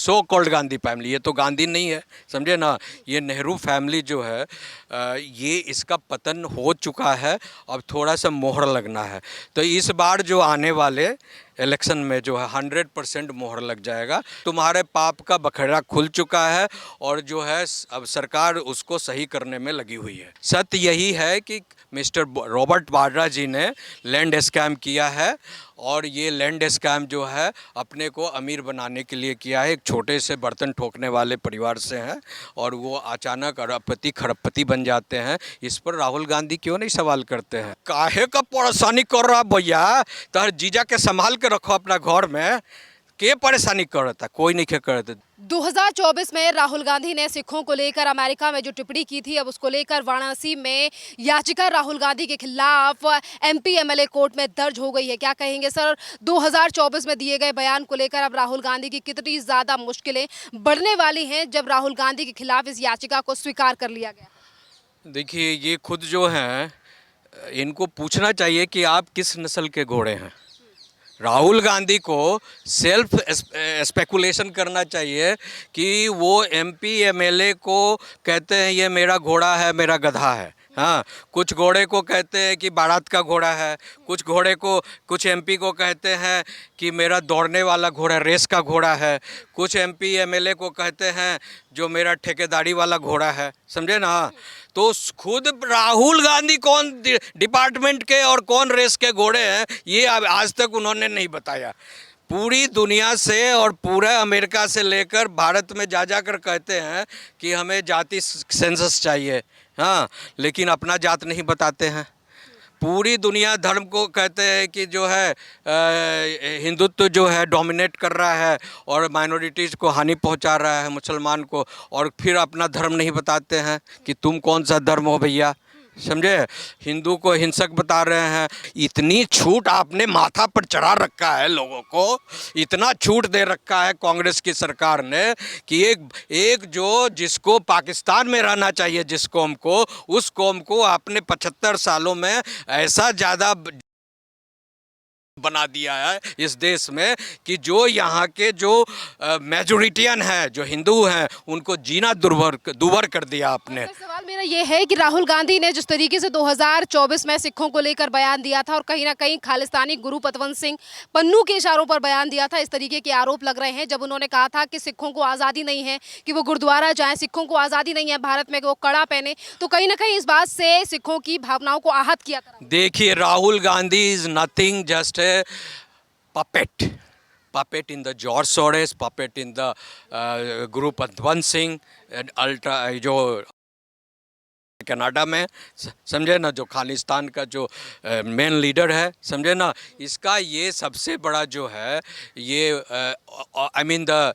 So called Gandhi family, ये तो गांधी नहीं है, समझे ना। ये नेहरू फैमिली जो है ये इसका पतन हो चुका है, अब थोड़ा सा मोहर लगना है। तो इस बार जो आने वाले इलेक्शन में जो है 100% मोहर लग जाएगा। तुम्हारे पाप का बखेड़ा खुल चुका है और जो है अब सरकार उसको सही करने में लगी हुई है। सत्य यही है कि मिस्टर रॉबर्ट वाड्रा जी ने लैंड स्कैम किया है और ये लैंड स्कैम जो है अपने को अमीर बनाने के लिए किया है। एक छोटे से बर्तन ठोकने वाले परिवार से हैं और वो अचानक अरबपति खरबपति बन जाते हैं। इस पर राहुल गांधी क्यों नहीं सवाल करते हैं? काहे का परेशानी कर रहा भैया, तहर जीजा के संभाल के रखो अपना घर में। के परेशानी कर रहा था? कोई नहीं करता। 2024 में राहुल गांधी ने सिखों को लेकर अमेरिका में जो टिप्पणी की थी, अब उसको लेकर वाराणसी में याचिका राहुल गांधी के खिलाफ एमपी एमएलए कोर्ट में दर्ज हो गई है। क्या कहेंगे सर, 2024 में दिए गए बयान को लेकर अब राहुल गांधी की कितनी ज़्यादा मुश्किलें बढ़ने वाली हैं जब राहुल गांधी के खिलाफ इस याचिका को स्वीकार कर लिया गया? देखिए, ये खुद जो हैं इनको पूछना चाहिए कि आप किस नस्ल के घोड़े हैं। राहुल गांधी को सेल्फ स्पेकुलेशन करना चाहिए कि वो एमपी एमएलए को कहते हैं ये मेरा घोड़ा है, मेरा गधा है। हाँ, कुछ घोड़े को कहते हैं कि बारात का घोड़ा है, कुछ एमपी को कहते हैं कि मेरा दौड़ने वाला घोड़ा, रेस का घोड़ा है, कुछ एमपी एमएलए को कहते हैं जो मेरा ठेकेदारी वाला घोड़ा है, समझे ना। तो खुद राहुल गांधी कौन डिपार्टमेंट के और कौन रेस के घोड़े हैं ये आज तक उन्होंने नहीं बताया। पूरी दुनिया से और पूरा अमेरिका से लेकर भारत में जा कर कहते हैं कि हमें जाति सेंसस चाहिए, हाँ, लेकिन अपना जात नहीं बताते हैं। पूरी दुनिया धर्म को कहते हैं कि जो है हिंदुत्व जो है डोमिनेट कर रहा है और माइनॉरिटीज़ को हानि पहुंचा रहा है, मुसलमान को, और फिर अपना धर्म नहीं बताते हैं कि तुम कौन सा धर्म हो भैया, समझे। हिंदू को हिंसक बता रहे हैं। इतनी छूट आपने माथा पर चढ़ा रखा है लोगों को, इतना छूट दे रखा है कांग्रेस की सरकार ने कि एक जो जिसको पाकिस्तान में रहना चाहिए जिस कौम को, उस कौम को आपने 75 सालों में ऐसा ज़्यादा बना दिया है इस देश में कि जो यहाँ के जो मेजोरिटियन है, जो हिंदू हैं, उनको जीना दूभर कर दिया आपने। सवाल मेरा ये है कि राहुल गांधी ने जिस तरीके से 2024 में सिखों को लेकर बयान दिया था और कहीं ना कहीं खालिस्तानी गुरु पतवंत सिंह पन्नू के इशारों पर बयान दिया था, इस तरीके के आरोप लग रहे हैं जब उन्होंने कहा था कि सिखों को आज़ादी नहीं है कि वो गुरुद्वारा जाएं, सिखों को आज़ादी नहीं है भारत में कि वो कड़ा पहने, तो कहीं ना कहीं इस बात से सिखों की भावनाओं को आहत किया था। देखिए, Rahul Gandhi is nothing, just puppet in the George Soros, puppet in the Guru Patwant Singh, जो कनाडा में, समझे ना, जो खालिस्तान का जो मेन लीडर है, समझे ना। इसका ये सबसे बड़ा जो है ये आई मीन द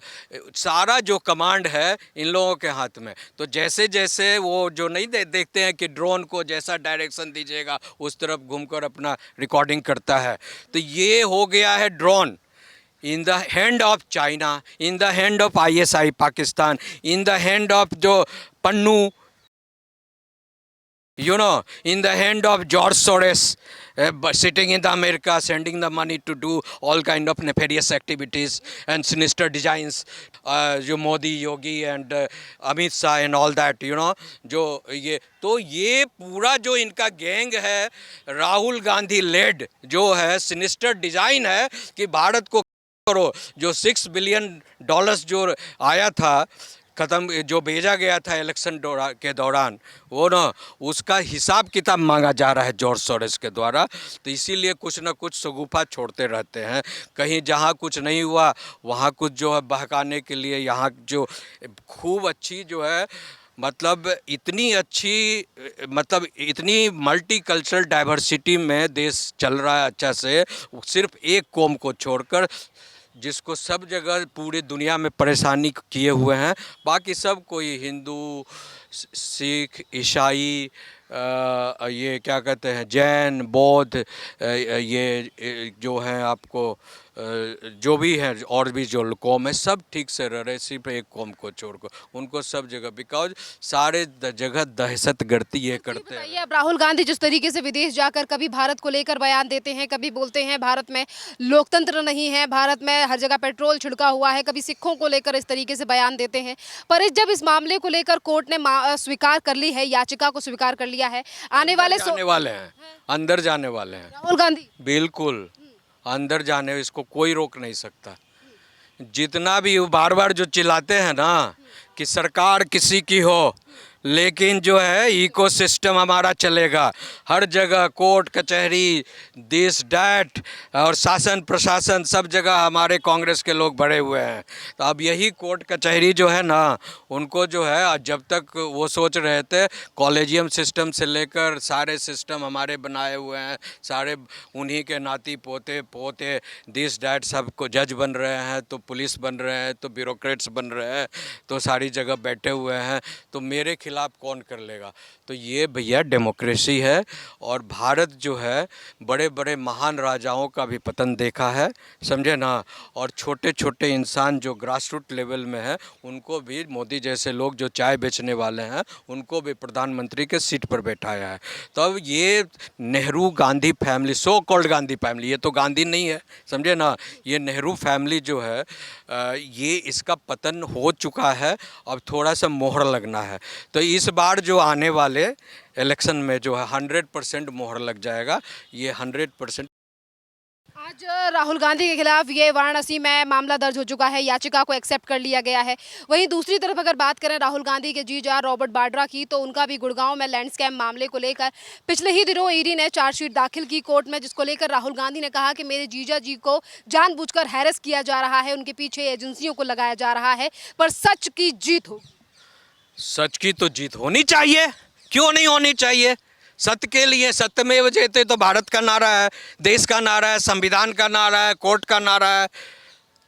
सारा जो कमांड है इन लोगों के हाथ में। तो जैसे जैसे वो जो नहीं देखते हैं कि ड्रोन को जैसा डायरेक्शन दीजिएगा उस तरफ घूमकर अपना रिकॉर्डिंग करता है, तो ये हो गया है drone in the hand of China, in the hand of ISI Pakistan, in the hand of जो Pannu, you know, in the hand of George Soros, sitting in the America, sending the money to do all kind of nefarious activities and sinister designs, जो मोदी, योगी and Amit Shah and all that, you know, जो ये पूरा जो इनका gang है Rahul Gandhi lead जो है sinister design है कि भारत को करो। जो $6 बिलियन जो आया था ख़त्म, जो भेजा गया था इलेक्शन के दौरान, वो ना उसका हिसाब किताब मांगा जा रहा है जॉर्ज सोरोस के द्वारा। तो इसीलिए कुछ ना कुछ शगुफा छोड़ते रहते हैं, कहीं जहाँ कुछ नहीं हुआ वहाँ कुछ जो है बहकाने के लिए। यहाँ जो खूब अच्छी जो है मतलब इतनी अच्छी, मतलब इतनी मल्टी कल्चरल डाइवर्सिटी में देश चल रहा है अच्छा से, सिर्फ एक कौम को छोड़कर जिसको सब जगह पूरी दुनिया में परेशानी किए हुए हैं, बाकी सब कोई हिंदू सिख, ईसाई, ये क्या कहते हैं, जैन, बौद्ध, ये जो हैं आपको जो भी हैं और भी जो कौम है, सब ठीक से रह रहे, सिर्फ एक कौम को छोड़कर, उनको सब जगह, बिकॉज सारे जगह दहशत गर्दी ये करते हैं। बताइए, अब राहुल गांधी जिस तरीके से विदेश जाकर कभी भारत को लेकर बयान देते हैं, कभी बोलते हैं भारत में लोकतंत्र नहीं है, भारत में हर जगह पेट्रोल छिड़का हुआ है, कभी सिखों को लेकर इस तरीके से बयान देते हैं, पर जब इस मामले को लेकर कोर्ट ने स्वीकार कर ली है, याचिका को स्वीकार कर लिया है, आने वाले जाने वाले हैं, अंदर जाने वाले हैं राहुल गांधी, बिल्कुल अंदर जाने, इसको कोई रोक नहीं सकता। जितना भी बार बार जो चिल्लाते हैं ना कि सरकार किसी की हो, लेकिन जो है इकोसिस्टम हमारा चलेगा, हर जगह कोर्ट कचहरी, दिस डैट, और शासन प्रशासन सब जगह हमारे कांग्रेस के लोग भरे हुए हैं। तो अब यही कोर्ट कचहरी जो है ना, उनको जो है, जब तक वो सोच रहे थे कॉलेजियम सिस्टम से लेकर सारे सिस्टम हमारे बनाए हुए हैं, सारे उन्हीं के नाती पोते पोते दिस डैट सबको जज बन रहे हैं, तो पुलिस बन रहे हैं, तो ब्यूरोक्रेट्स बन रहे हैं, तो सारी जगह बैठे हुए हैं, तो मेरे खिलाफ कौन कर लेगा। तो ये भैया डेमोक्रेसी है, और भारत जो है बड़े बड़े महान राजाओं का भी पतन देखा है, समझे ना, और छोटे छोटे इंसान जो ग्रास रूट लेवल में है, उनको भी मोदी जैसे लोग जो चाय बेचने वाले हैं, उनको भी प्रधानमंत्री के सीट पर बैठाया है। तो अब ये Nehru Gandhi family, so called Gandhi family, ये तो गांधी नहीं है, समझे ना, ये नेहरू फैमिली जो है, ये इसका पतन हो चुका है, अब थोड़ा सा मोहर लगना है। तो इस बार जो आने वाले इलेक्शन में जो है 100% मोहर लग जाएगा, ये 100%। आज राहुल गांधी के खिलाफ ये वाराणसी में मामला दर्ज हो चुका है, याचिका को एक्सेप्ट कर लिया गया है। वहीं दूसरी तरफ अगर बात करें राहुल गांधी के जीजा रॉबर्ट वाड्रा की, तो उनका भी गुड़गांव में लैंड स्कैम मामले को लेकर पिछले ही दिनों ईडी ने चार्जशीट दाखिल की कोर्ट में, जिसको लेकर राहुल गांधी ने कहा कि मेरे जीजा जी को जानबूझकर हैरेस किया जा रहा है, उनके पीछे एजेंसियों को लगाया जा रहा है, पर सच की जीत होगी। सच की तो जीत होनी चाहिए, क्यों नहीं होनी चाहिए। सत्य के लिए सत्यमेव जयते तो भारत का नारा है, देश का नारा है, संविधान का नारा है, कोर्ट का नारा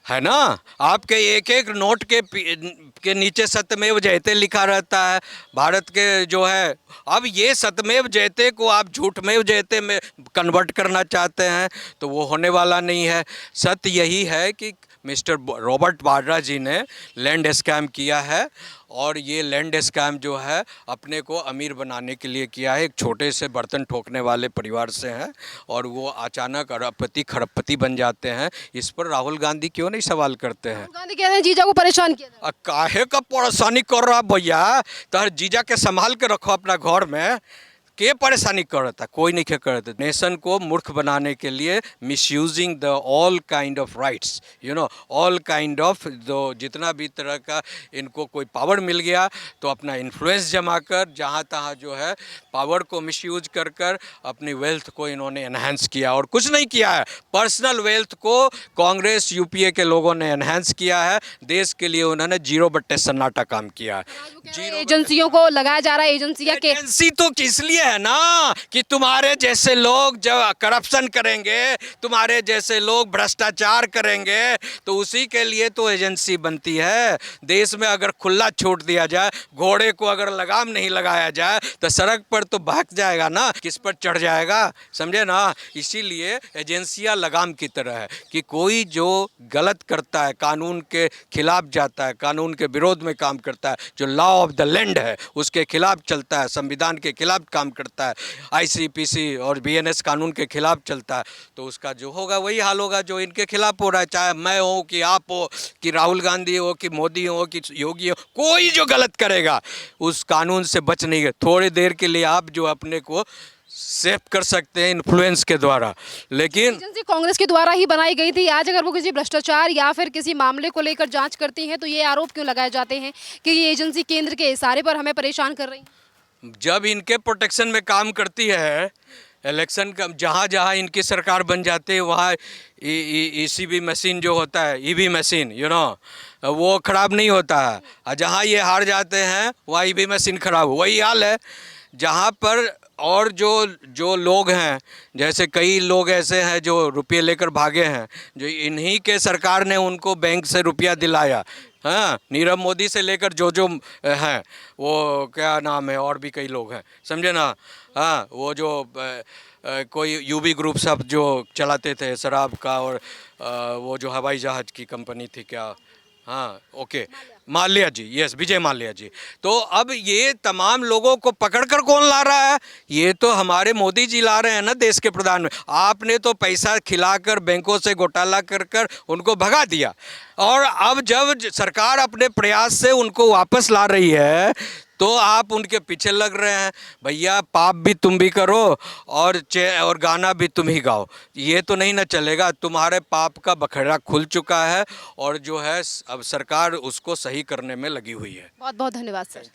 है ना। आपके एक एक नोट के नीचे सत्यमेव जयते लिखा रहता है भारत के जो है। अब ये सत्यमेव जयते को आप झूठमेव जयते में कन्वर्ट करना चाहते हैं, तो वो होने वाला नहीं है। सत्य यही है कि मिस्टर रॉबर्ट वाड्रा जी ने लैंड स्कैम किया है, और ये लैंड स्कैम जो है अपने को अमीर बनाने के लिए किया है। एक छोटे से बर्तन ठोकने वाले परिवार से हैं, और वो अचानक अरबपति खरबपति बन जाते हैं। इस पर राहुल गांधी क्यों नहीं सवाल करते हैं। राहुल गांधी कहते हैं जीजा को परेशान किया था। काहे का परेशानी कर रहा भैया, तो जीजा के संभाल के रखो अपना घर में, के परेशानी कर रहा था, कोई नहीं कर रहा था। नेशन को मूर्ख बनाने के लिए misusing the all kind of rights, you know, all kind of, जो जितना भी तरह का इनको कोई पावर मिल गया, तो अपना इन्फ्लुएंस जमा कर जहाँ तहाँ जो है पावर को मिसयूज कर कर अपनी वेल्थ को इन्होंने एनहांस किया, और कुछ नहीं किया है। पर्सनल वेल्थ को कांग्रेस यूपीए के लोगों ने एनहांस किया है, देश के लिए उन्होंने 0 सन्नाटा काम किया है। एजेंसियों को लगाया जा रहा है, एजेंसी तो किस लिए है ना, कि तुम्हारे जैसे लोग जब करप्शन करेंगे, तुम्हारे जैसे लोग भ्रष्टाचार करेंगे, तो उसी के लिए तो एजेंसी बनती है। देश में अगर खुला छोड़ दिया जाए, घोड़े को अगर लगाम नहीं लगाया जाए, तो सड़क पर तो भाग जाएगा ना, किस पर चढ़ जाएगा, समझे ना। इसीलिए एजेंसियां लगाम की तरह है, कि कोई जो गलत करता है, कानून के खिलाफ जाता है, कानून के विरोध में काम करता है, जो लॉ ऑफ द लैंड है उसके खिलाफ चलता है, संविधान के खिलाफ काम करता है, आईसीपीसी और बीएनएस कानून के खिलाफ चलता है, तो उसका जो होगा वही हाल होगा जो इनके खिलाफ हो रहा है। चाहे मैं हो कि आप हो कि राहुल गांधी हो कि मोदी हो कि योगी हो, कोई जो गलत करेगा उस कानून से बच नहीं है। थोड़ी देर के लिए आप जो अपने को सेव कर सकते हैं इन्फ्लुएंस के द्वारा, लेकिन एजेंसी कांग्रेस के द्वारा ही बनाई गई थी। आज अगर वो किसी भ्रष्टाचार या फिर किसी मामले को लेकर जांच करती हैं, तो ये आरोप क्यों लगाए जाते हैं कि ये एजेंसी केंद्र के इशारे पर हमें परेशान कर रही है। जब इनके प्रोटेक्शन में काम करती है, इलेक्शन का जहाँ जहाँ इनकी सरकार बन जाती है, वहाँ ईसीबी मशीन जो होता है, ईवी मशीन, यू नो, वो ख़राब नहीं होता है, और जहाँ ये हार जाते हैं वहाँ ईवी मशीन ख़राब, वही हाल है। जहाँ पर और जो लोग हैं, जैसे कई लोग ऐसे हैं जो रुपये लेकर भागे हैं, जो इन्हीं के सरकार ने उनको बैंक से रुपया दिलाया, हाँ, नीरव मोदी से लेकर जो हैं, वो क्या नाम है, और भी कई लोग हैं, समझे ना। हाँ, वो जो कोई यूबी ग्रुप सब जो चलाते थे शराब का, और वो जो हवाई जहाज़ की कंपनी थी क्या, हाँ ओके, माल्या जी, यस, विजय माल्या जी। तो अब ये तमाम लोगों को पकड़कर कौन ला रहा है? ये तो हमारे मोदी जी ला रहे हैं ना, देश के प्रधान में। आपने तो पैसा खिलाकर बैंकों से घोटाला कर कर उनको भगा दिया, और अब जब सरकार अपने प्रयास से उनको वापस ला रही है तो आप उनके पीछे लग रहे हैं। भैया, पाप भी तुम भी करो और गाना भी तुम ही गाओ, ये तो नहीं ना चलेगा। तुम्हारे पाप का बखेड़ा खुल चुका है, और जो है अब सरकार उसको सही करने में लगी हुई है। बहुत बहुत धन्यवाद सर।